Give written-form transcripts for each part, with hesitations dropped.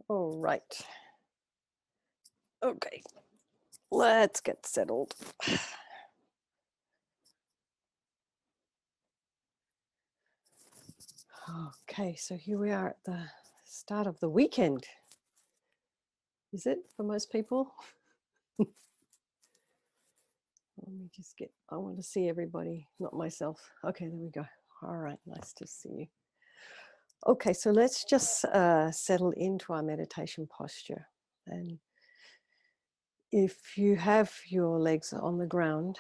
All right. Okay, let's get settled. Okay, so here we are at the start of the weekend. Is it for most people? Let me just I want to see everybody, not myself. Okay, there we go. All right, nice to see you. Okay, so let's just settle into our meditation posture. And if you have your legs on the ground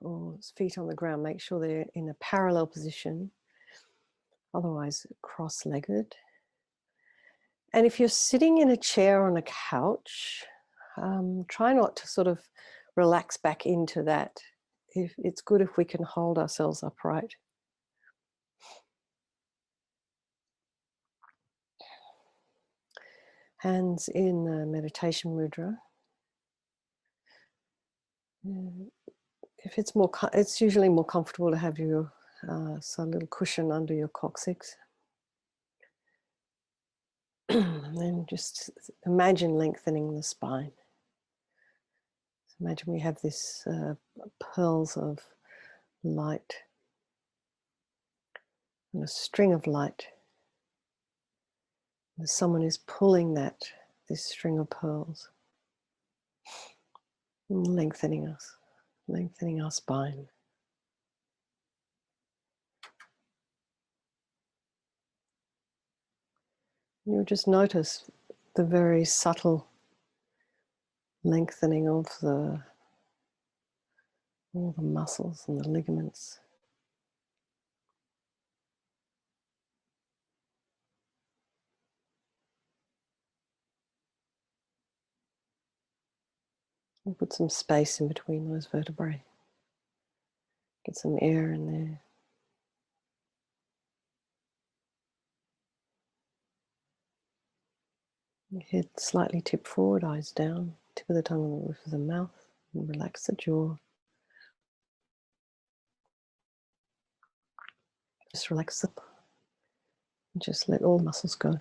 or feet on the ground, make sure they're in a parallel position, otherwise cross-legged. And if you're sitting in a chair or on a couch, try not to sort of relax back into that. It's good if we can hold ourselves upright. Hands in the meditation mudra. If it's usually more comfortable to have your so a little cushion under your coccyx. And then just imagine lengthening the spine. So imagine we have this pearls of light and a string of light. And someone is pulling this string of pearls, and lengthening our spine. And you'll just notice the very subtle lengthening of all the muscles and the ligaments. And put some space in between those vertebrae. Get some air in there. Head slightly tipped forward, eyes down, tip of the tongue on the roof of the mouth, and relax the jaw. Just relax the and just let all muscles go.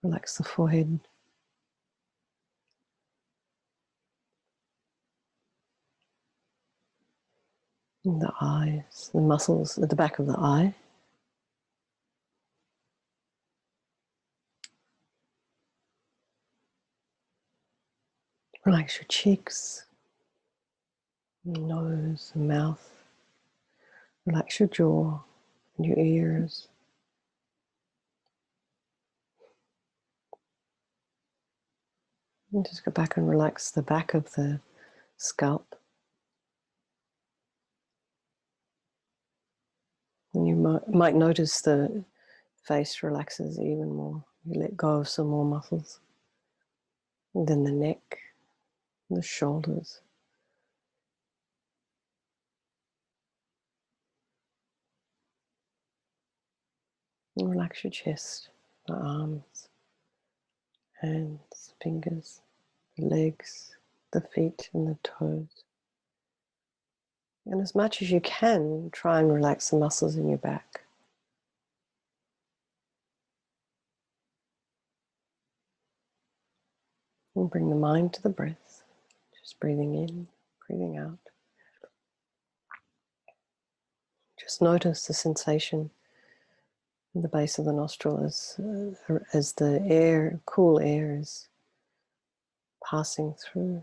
Relax the forehead. And the eyes, the muscles at the back of the eye. Relax your cheeks, your nose, and mouth. Relax your jaw and your ears. And just go back and relax the back of the scalp. And you might notice the face relaxes even more. You let go of some more muscles. And then the neck, the shoulders. And relax your chest, the arms, hands, fingers, the legs, the feet and the toes. And as much as you can, try and relax the muscles in your back. And bring the mind to the breath. Just breathing in, breathing out. Just notice the sensation in the base of the nostril as the air, cool air is passing through,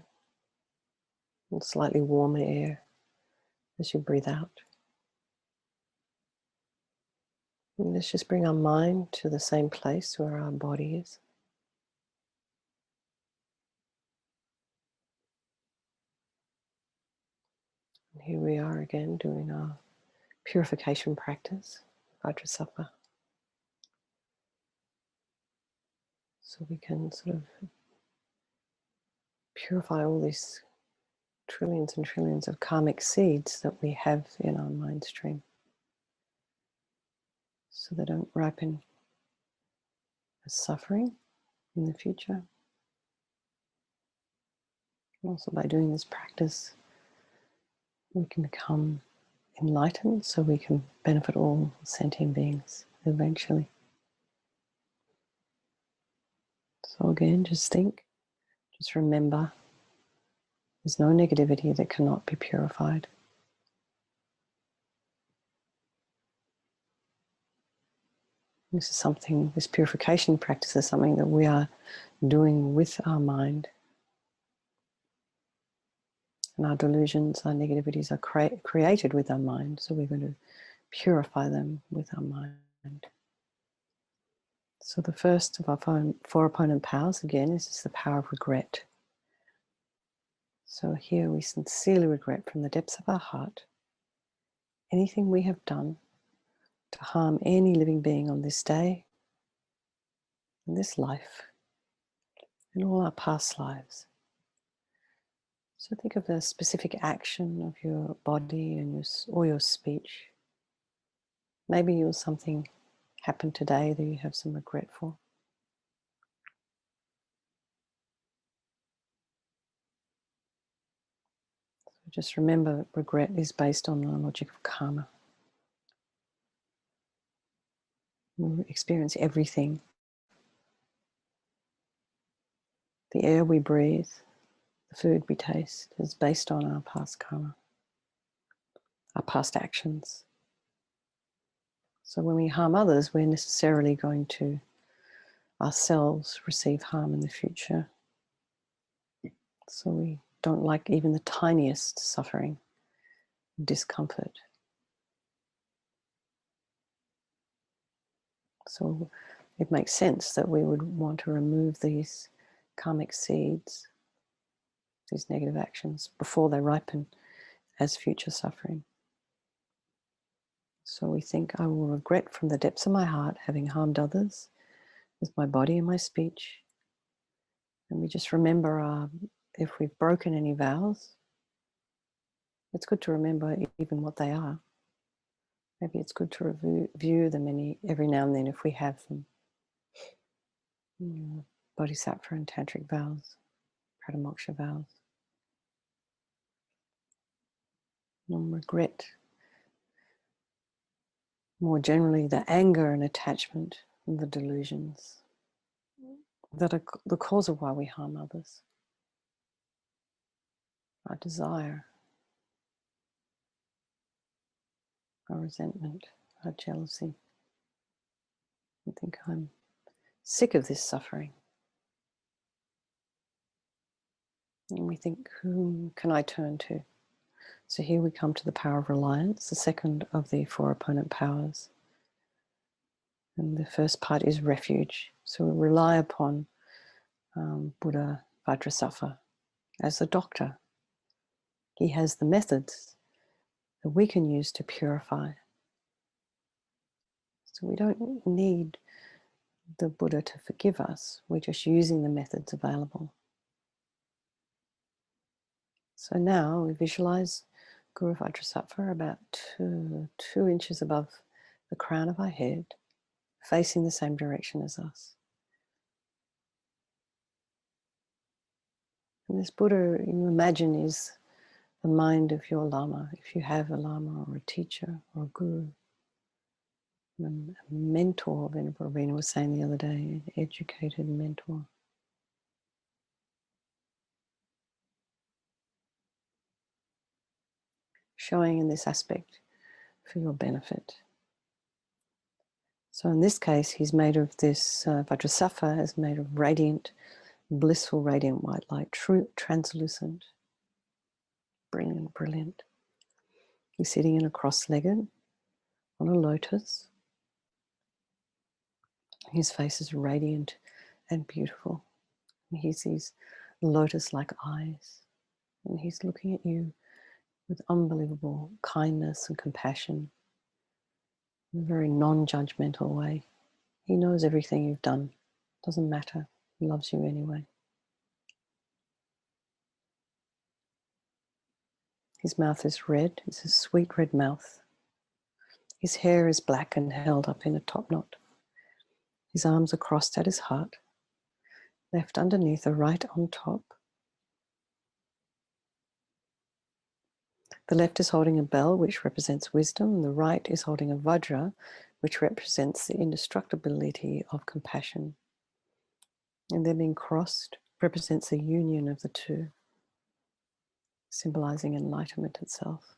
and slightly warmer air as you breathe out. And let's just bring our mind to the same place where our body is. And here we are again doing our purification practice, Vajrasattva. So we can sort of purify all these trillions and trillions of karmic seeds that we have in our mind stream, so they don't ripen as suffering in the future. Also, by doing this practice, we can become enlightened, so we can benefit all sentient beings eventually. So So again, just think, just remember, there's no negativity that cannot be purified. This is something, this purification practice is something that we are doing with our mind. And our delusions, our negativities are created with our mind. So we're going to purify them with our mind. So the first of our four opponent powers, again, is just the power of regret. So here we sincerely regret from the depths of our heart anything we have done to harm any living being on this day, in this life, in all our past lives. So think of a specific action of your body and or your speech. Maybe something happened today that you have some regret for. So just remember that regret is based on the logic of karma. We experience everything. The air we breathe, the food we taste is based on our past karma, our past actions. So when we harm others, we're necessarily going to ourselves receive harm in the future. So we don't like even the tiniest suffering, discomfort. So it makes sense that we would want to remove these karmic seeds, these negative actions, before they ripen as future suffering. So we think, I will regret from the depths of my heart having harmed others with my body and my speech. And we just remember if we've broken any vows, it's good to remember even what they are. Maybe it's good to review them every now and then if we have them. Bodhisattva and tantric vows, pradamoksha vows. Non-regret. More generally, the anger and attachment and the delusions that are the cause of why we harm others. Our desire, our resentment, our jealousy. I think I'm sick of this suffering. And we think, whom can I turn to? So here we come to the power of reliance, the second of the four opponent powers. And the first part is refuge. So we rely upon Buddha Vajrasattva as a doctor. He has the methods that we can use to purify. So we don't need the Buddha to forgive us. We're just using the methods available. So now we visualize Guru Vajrasattva about two inches above the crown of our head, facing the same direction as us. And this Buddha, you imagine, is the mind of your Lama, if you have a Lama or a teacher or a Guru. A mentor, Venerable Ravina was saying the other day, an educated mentor. Showing in this aspect for your benefit. So in this case, he's made of this, Vajrasattva is made of radiant, blissful, radiant white light, true, translucent, brilliant, brilliant. He's sitting in a cross-legged on a lotus. His face is radiant and beautiful. And he has these lotus-like eyes. And he's looking at you with unbelievable kindness and compassion in a very non-judgmental way. He knows everything you've done. Doesn't matter. He loves you anyway. His mouth is red. It's a sweet red mouth. His hair is black and held up in a top knot. His arms are crossed at his heart, left underneath, a right on top. The left is holding a bell, which represents wisdom, and the right is holding a vajra, which represents the indestructibility of compassion. And then being crossed represents the union of the two, symbolizing enlightenment itself,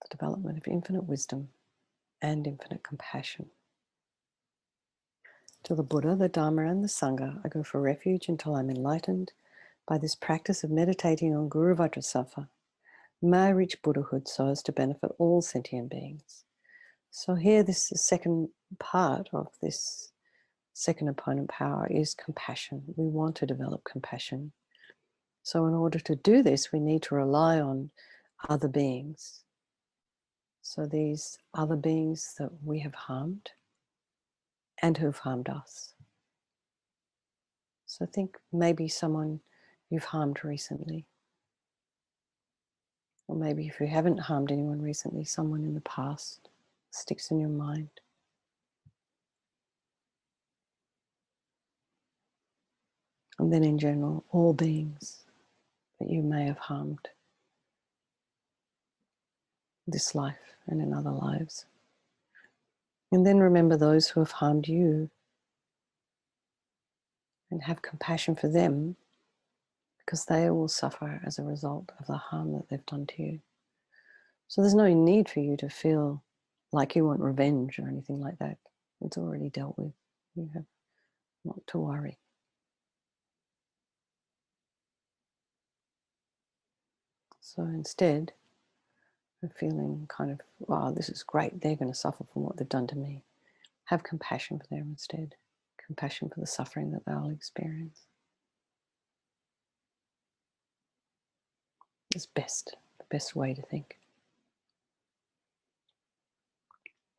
the development of infinite wisdom and infinite compassion. To the Buddha, the Dharma, and the Sangha, I go for refuge until I'm enlightened by this practice of meditating on Guru Vajrasattva. May I reach Buddhahood so as to benefit all sentient beings. So here, this second part of this second opponent power is compassion. We want to develop compassion. So in order to do this, we need to rely on other beings. So these other beings that we have harmed and who've harmed us. So think maybe someone you've harmed recently. Or maybe if you haven't harmed anyone recently, someone in the past sticks in your mind. And then in general, all beings that you may have harmed this life and in other lives. And then remember those who have harmed you and have compassion for them, because they will suffer as a result of the harm that they've done to you. So there's no need for you to feel like you want revenge or anything like that. It's already dealt with. You have not to worry. So instead of feeling kind of, wow, this is great, they're going to suffer from what they've done to me, have compassion for them instead. Compassion for the suffering that they'll experience. It's the best way to think.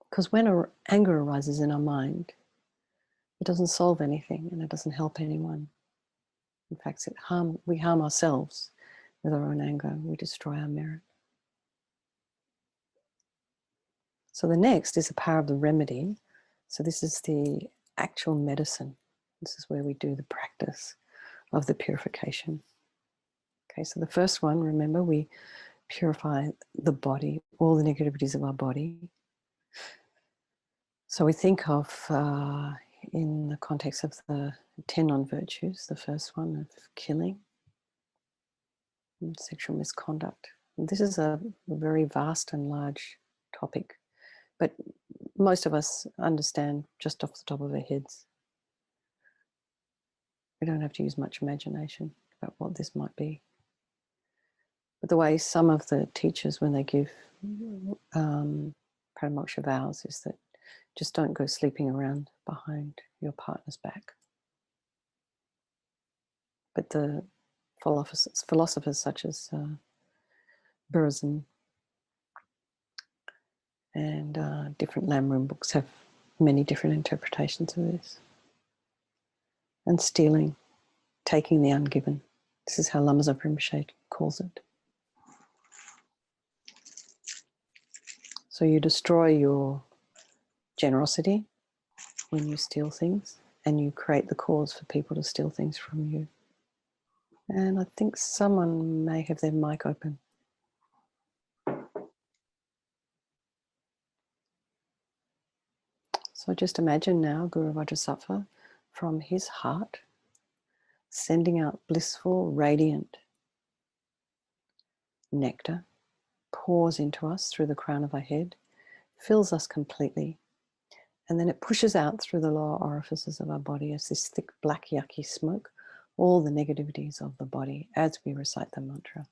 Because when anger arises in our mind, it doesn't solve anything and it doesn't help anyone. In fact, we harm ourselves with our own anger. We destroy our merit. So the next is the power of the remedy. So this is the actual medicine. This is where we do the practice of the purification. Okay, so the first one, remember, we purify the body, all the negativities of our body. So we think of, in the context of the 10 non-virtues, the first one of killing and sexual misconduct. And this is a very vast and large topic, but most of us understand just off the top of our heads. We don't have to use much imagination about what this might be. But the way some of the teachers, when they give Paramamoksha vows, is that just don't go sleeping around behind your partner's back. But the philosophers such as Burzin and different Lamrim books have many different interpretations of this. And stealing, taking the ungiven. This is how Lama Rinpoche calls it. So you destroy your generosity when you steal things, and you create the cause for people to steal things from you. And I think someone may have their mic open. So just imagine now Guru Vajrasattva from his heart sending out blissful, radiant nectar, pours into us through the crown of our head, fills us completely, and then it pushes out through the lower orifices of our body as this thick, black, yucky smoke, all the negativities of the body as we recite the mantra.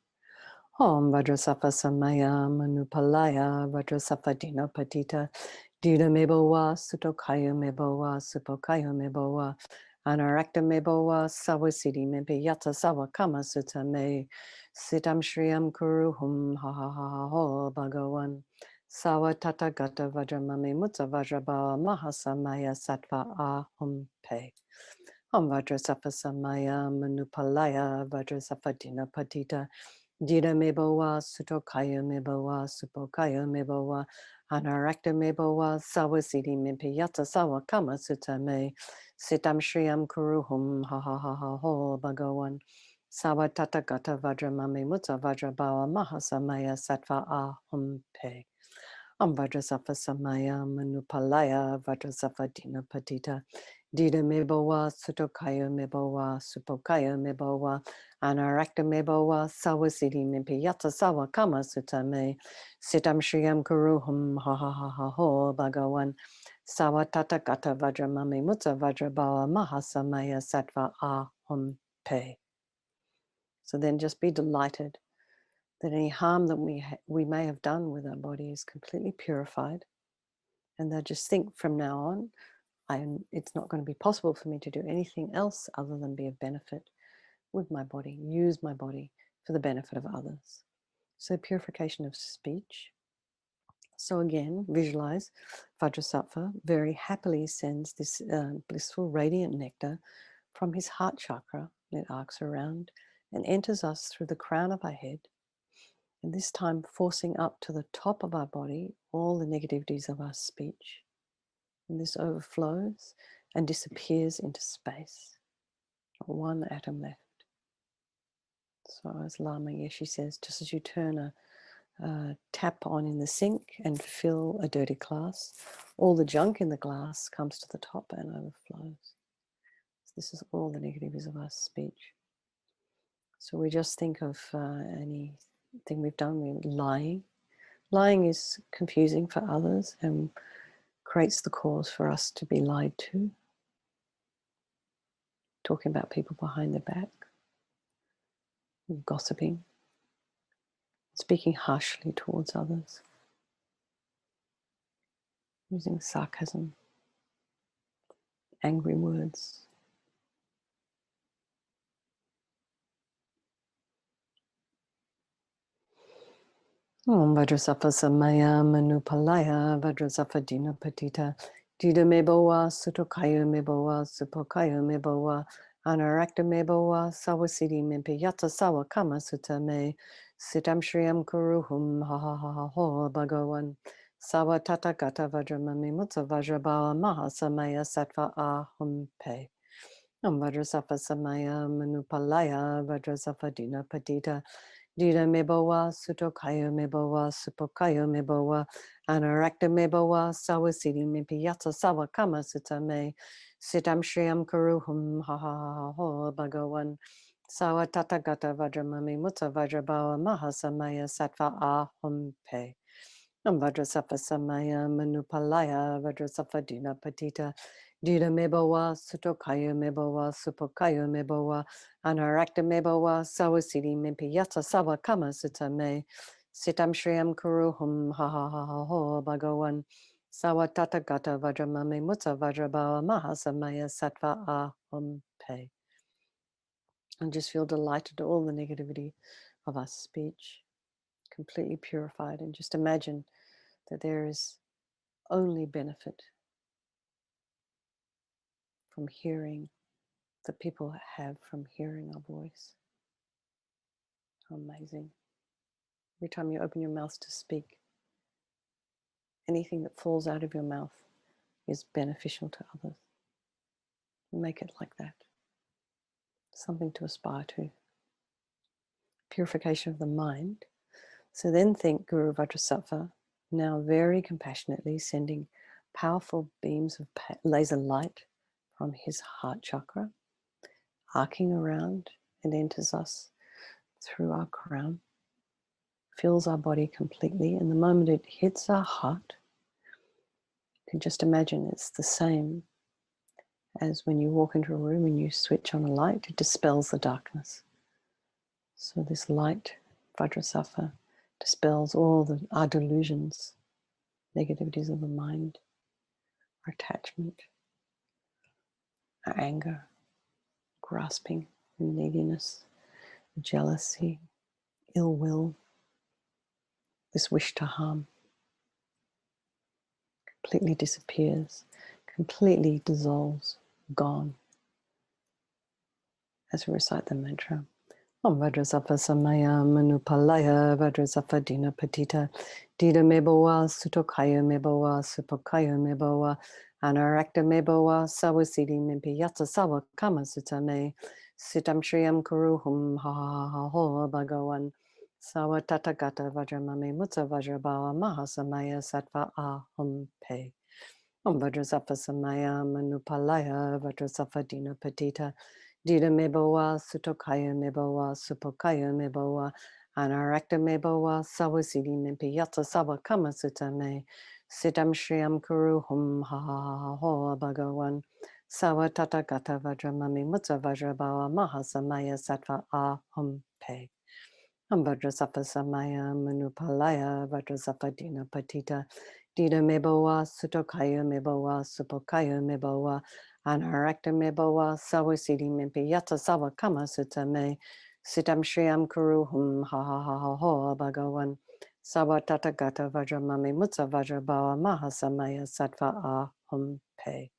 Om Vajrasattva Samaya Manupalaya Vajrasattva Dinapatita Dida Mebowa Sutokaya Mebowa Supokaya Mebowa Anarakta Mebowa Sawasidi Mempe Yata Sawa Kama Sutta Me Sitam Shriyam Kuruhum Ha Ha Ha Ha Bhagawan Sawa Tata Gata Vajramame Mutta Vajrabhava Mahasamaya Sattva Ahum Pe Om Vajrasattva Samaya Manupalaya Vajrasattva Dinapatita Dida Mebowa, Sutokaya Mebowa, Supokaya Mebowa, Anarakta Mebowa, Sawasidi Mimpiyata Sawa Kama Sutta Me, Sitam Shriyam Kuruhum Ha Ha Ha Ha Ho Bhagawan, Sawa Tata Gata Vajramame Mutta Vajrabawa Mahasamaya Sattva Ahum Pe. Vajrasattva samaya manupalaya Vajrasattva dina patita dida mebowa sutokaya mebowa supokaya mebowa anarakta mebowa sawasiti mimpiyata sawa kama sutame sitam shriyam kuruhum ha ha ha ha ho bhagawan sawa tata gata vajramami mutsa vajrabawa mahasamaya sattva ahum pe. So then just be delighted that any harm that we may have done with our body is completely purified. And then just think from now on, it's not going to be possible for me to do anything else other than be of benefit with my body, use my body for the benefit of others. So purification of speech. So again, visualize Vajrasattva very happily sends this blissful radiant nectar from his heart chakra. It arcs around and enters us through the crown of our head. And this time forcing up to the top of our body all the negativities of our speech. And this overflows and disappears into space. Not one atom left. So as LAMA YESHE says, just as you turn a tap on in the sink and fill a dirty glass, all the junk in the glass comes to the top and overflows. So this is all the negativities of our speech. So we just think of anything we've done. We're lying. Lying is confusing for others and creates the cause for us to be lied to. Talking about people behind their back, gossiping, speaking harshly towards others, using sarcasm, angry words. Om Vajrasattva samaya manupalaya Vajrasattva dina patita dida mebowa sutokaya mebowa supokaya mebowa anarakta mebowa sawasiti mimpiyata sawa kama sutame sitam shriyam kuruhum ha ha ha ha ho bhagawan sawa tata gata vajramami mutsa vajrabawa mahasamaya sattva ahum pe. Om Vajrasattva samaya manupalaya Vajrasattva dina patita dida mebowa sutokaya mebowa supokaya mebowa anarakta mebowa sawasiti mimpiyata sawa kama sutame sitam shriyam kuruhum ha ha ha ho bhagawan sawa tata gata vajramami mutsa vajrabawa mahasamaya sattva ahum pe. Om Vajrasattva samaya manupalaya Vajrasattva dina patita dida mebowa sutokaya mebowa supokaya mebowa anarakta mebowa sawasiti mimpiyata sawa kama sutame sitam shriyam kuruhum ha ha ha ha ho bhagawan sawa tata gata vajramami mutsa vajrabawa mahasamaya sattva ahum pe. And just feel delighted at all the negativity of our speech, completely purified, and just imagine that there is only benefit from hearing that people have from hearing our voice. How amazing. Every time you open your mouth to speak, anything that falls out of your mouth is beneficial to others. Make it like that. Something to aspire to. Purification of the mind. So then think Guru Vajrasattva, now very compassionately sending powerful beams of laser light from his heart chakra, arcing around and enters us through our crown, fills our body completely, and the moment it hits our heart, you can just imagine it's the same as when you walk into a room and you switch on a light, it dispels the darkness. So this light, Vajrasattva, dispels all our delusions, negativities of the mind, our attachment, our anger, grasping, neediness, jealousy, ill will, this wish to harm. Completely disappears, completely dissolves, gone. As we recite the mantra. Om Vajrasattva samaya manupalaya Vajrasattva dina patita dida mebowa sutokaya mebowa supokaya mebowa anarakta mebowa sawasiti mimpiyata sawa kama sutame sitam shriyam kuruhum ha ha ha ho bhagawan Sawa Tathagata Vajramami Mutsa Vajrabhava Mahasamaya Sattva Aham Pe. Om Vajrasattva Samaya Manupalaya Vajrasattva Dina Patita Dida Mebowa Sutokaya Mebowa Supokaya Mebowa Anarakta Mebowa Sawasidi Mimpi Yata Sawa Kama Sutta Me Sitam Shriyam Kuru Hum Ha Ha Ha Ha Ho Bhagawan Sawa Tathagata Vajramami Mutsa Vajrabhava Mahasamaya Sattva Aham Pe. Vajrasattva Samaya Manupalaya Vajrasattva Dina Patita Dida Mebowa Sutokaya Mebowa Supokaya Mebowa Anarakta Mebowa Sawasidi Mimpi Yata Sawa Kama Sutta Me Sitam Shriyam Kuru Hum Ha Ha Ha Ha Ho Bhagawan Sawa Tathagata Vajramami Mutsa Vajrabhava Mahasamaya Sattva Aham Pe.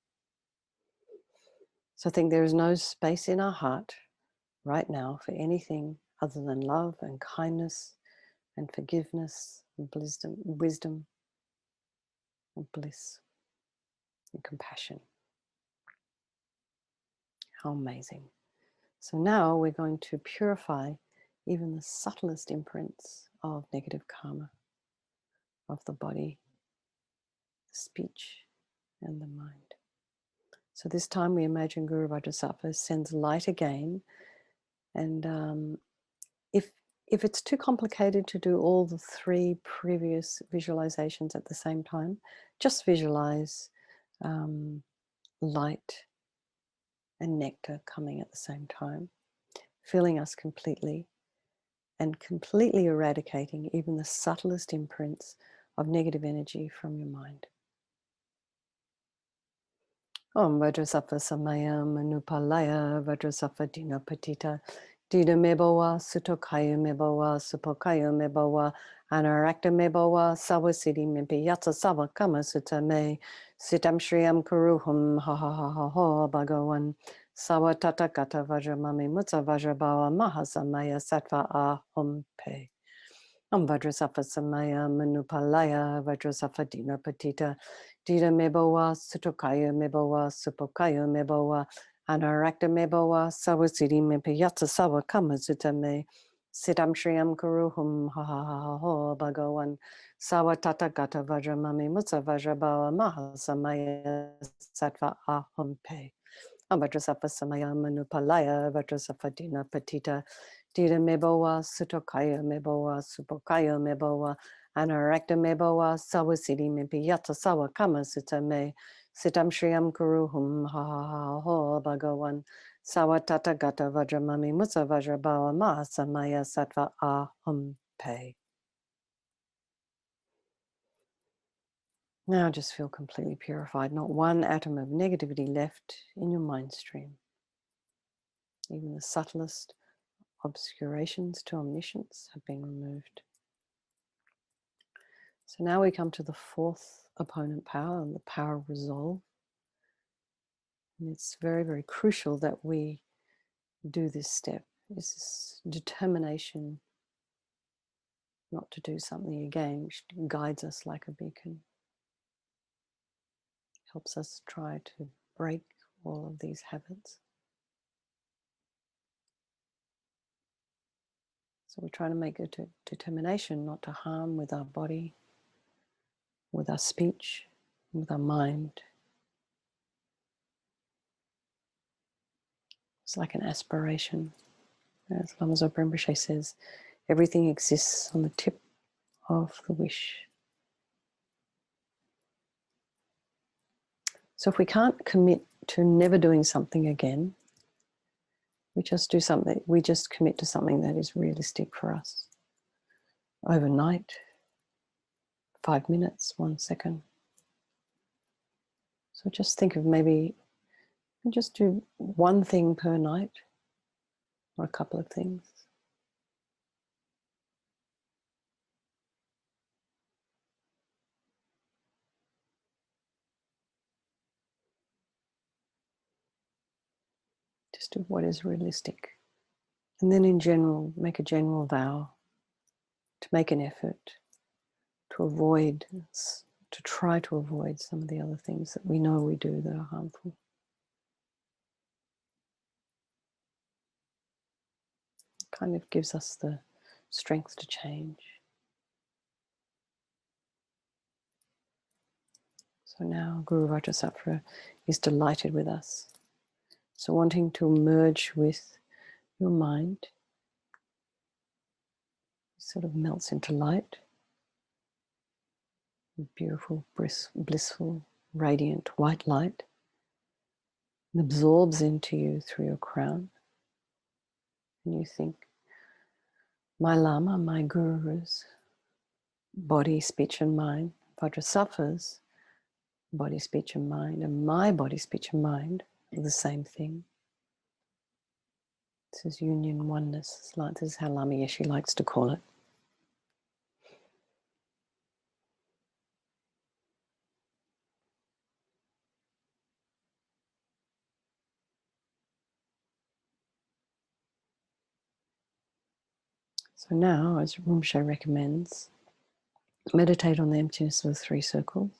So I think there is no space in our heart right now for anything other than love and kindness and forgiveness and wisdom and bliss and compassion. How amazing. So now we're going to purify even the subtlest imprints of negative karma of the body, the speech, and the mind. So this time we imagine Guru Vajrasattva sends light again, and if it's too complicated to do all the 3 previous visualizations at the same time, just visualize light and nectar coming at the same time, filling us completely and completely eradicating even the subtlest imprints of negative energy from your mind. Om Vajrasattva Samaya Manupalaya Vajrasattva Dina Patita Dida Mebowa Sutokaya Mebowa Supokaya Mebowa Anarakta Mebowa Sawasidi Mimpi Yatsa Sawa Kama Sutta Me Sitam Shriyam Kuruhum Ha Ha Ha Ha Ha Bhagawan Sawa Tathagata Vajramami Mutsa Vajrabhava Mahasamaya Sattva Aham Pe. Om Vajrasattva Samaya Manupalaya Vajrasattva Dina Patita Dida Mebowa Sutokaya Mebowa Supokaya Mebowa Anarakta Mebowa Sawasidi Mimpi Yatsa Sawa Kama Sutta Me Sitam Shriyam Kuruhum Ha Ha Ha Ha Ha Bhagawan Sawa Tathagata Vajramami Mutsa Vajrabhava Mahasamaya Sattva Aham Pe. Om Vajrasattva Samaya Manupalaya Vajrasattva Dina Patita Dida Mebowa Sutokaya Mebowa Supokaya Mebowa Anarakta Mebowa Sawasidi Mimpi Yatsa Sawa Kama Sutta Me Sitam Shriyam Kuruhum Ha Ha Ha Ha Bhagawan Sawa Tathagata Vajramami Mutsa Vajrabhava Mahasamaya Sattva Aham Pe. Now just feel completely purified, not one atom of negativity left in your mind stream. Even the subtlest obscurations to omniscience have been removed. So now we come to the 4th opponent power, the power of resolve. And it's very, very crucial that we do this step. It's this determination not to do something again, which guides us like a beacon. Helps us try to break all of these habits. So we're trying to make a determination not to harm with our body, with our speech, with our mind. It's like an aspiration. As Lama Zopa Rinpoche says, everything exists on the tip of the wish. So if we can't commit to never doing something again, we just do something, we just commit to something that is realistic for us. Overnight, 5 minutes, 1 second. So just think of maybe just do one thing per night or a couple of things. Just do what is realistic. And then in general, make a general vow to make an effort to avoid, to try to avoid some of the other things that we know we do that are harmful. Kind of gives us the strength to change. So now Guru Vajrasattva is delighted with us. So wanting to merge with your mind, it sort of melts into light, beautiful, blissful, radiant white light, and absorbs into you through your crown. And you think, my Lama, my Guru's body, speech and mind, Vajrasattva's body, speech and mind, and my body, speech and mind are the same thing. This is union, oneness. This is how LAMA YESHE likes to call it. So now, as Rinpoche recommends, meditate on the emptiness of the three circles.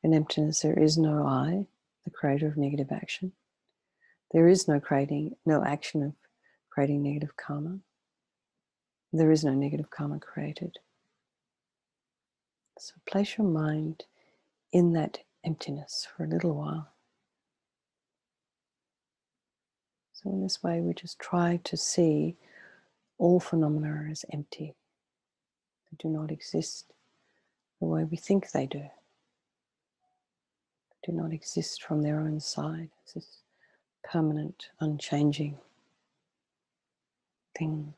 In emptiness, there is no I, the creator of negative action. There is no action of creating negative karma. There is no negative karma created. So place your mind in that emptiness for a little while. So in this way, we just try to see all phenomena as empty. They do not exist the way we think they do. They do not exist from their own side. It's this permanent, unchanging thing.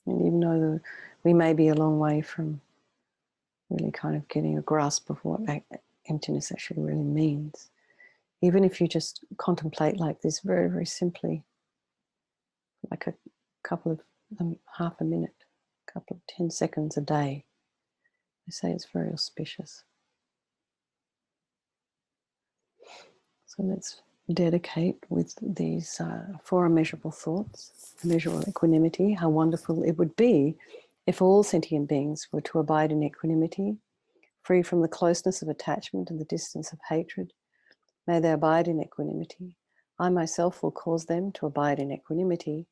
And even though we may be a long way from really kind of getting a grasp of what emptiness actually really means, even if you just contemplate like this very, very simply, like a couple of, half a minute, a couple of 10 seconds a day, they say it's very auspicious. So let's dedicate with these 4 immeasurable thoughts, immeasurable equanimity. How wonderful it would be if all sentient beings were to abide in equanimity, free from the closeness of attachment and the distance of hatred. May they abide in equanimity. I myself will cause them to abide in equanimity.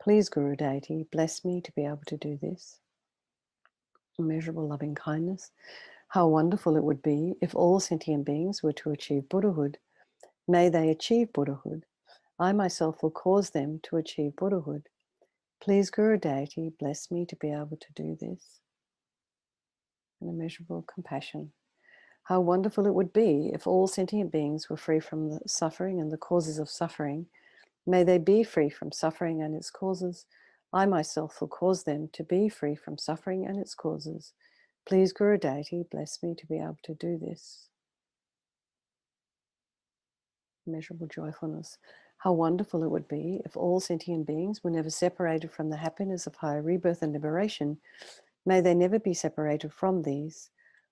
Please, Guru Deity, bless me to be able to do this. Immeasurable loving kindness. How wonderful it would be if all sentient beings were to achieve Buddhahood. May they achieve Buddhahood. I myself will cause them to achieve Buddhahood. Please, Guru Deity, bless me to be able to do this. An immeasurable compassion. How wonderful it would be if all sentient beings were free from the suffering and the causes of suffering. May they be free from suffering and its causes. I myself will cause them to be free from suffering and its causes. Please, Guru Deity, bless me to be able to do this. Immeasurable joyfulness. How wonderful it would be if all sentient beings were never separated from the happiness of higher rebirth and liberation. May they never be separated from these.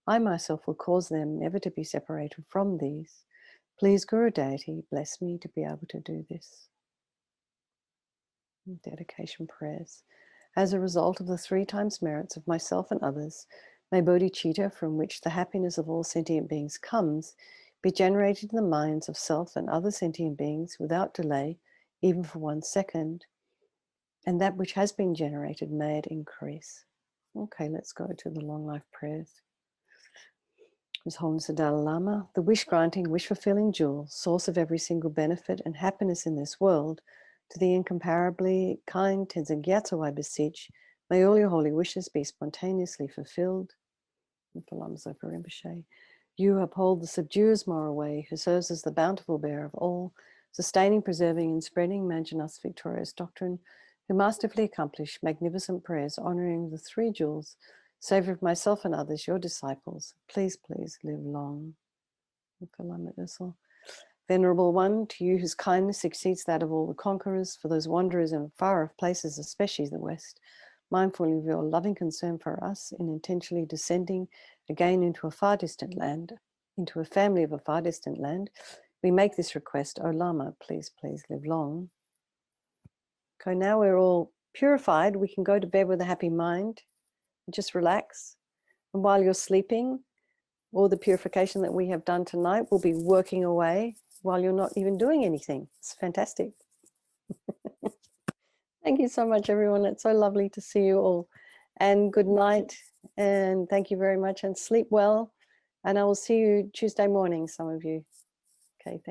I myself will cause them never to be separated from these. Please, Guru Deity, bless me to be able to do this. Dedication prayers. As a result of the 3 times merits of myself and others, may bodhicitta, from which the happiness of all sentient beings comes, be generated in the minds of self and other sentient beings without delay, even for 1 second. And that which has been generated, may it increase. Okay, let's go to the long life prayers. His Holiness the Dalai Lama, the wish-granting, wish-fulfilling jewel, source of every single benefit and happiness in this world, to the incomparably kind Tenzin Gyatso I beseech, may all your holy wishes be spontaneously fulfilled. And for Lama Zopa Rinpoche, you uphold the subduer's moral way, who serves as the bountiful bearer of all, sustaining, preserving, and spreading Manjunath's victorious doctrine, who masterfully accomplished magnificent prayers honoring the 3 jewels, savor of myself and others, your disciples. Please, please live long. And for Lama Ursel, Venerable One, to you whose kindness exceeds that of all the conquerors, for those wanderers in far-off places, especially the West, mindful of your loving concern for us in intentionally descending again into a far distant land, into a family of a far distant land, we make this request, O Lama, please, please live long. Okay, now we're all purified. We can go to bed with a happy mind. just relax. And while you're sleeping, all the purification that we have done tonight will be working away while you're not even doing anything. It's fantastic. Thank you so much, everyone. It's so lovely to see you all. And good night. And thank you very much. And sleep well. And I will see you Tuesday morning, some of you. Okay, thank you.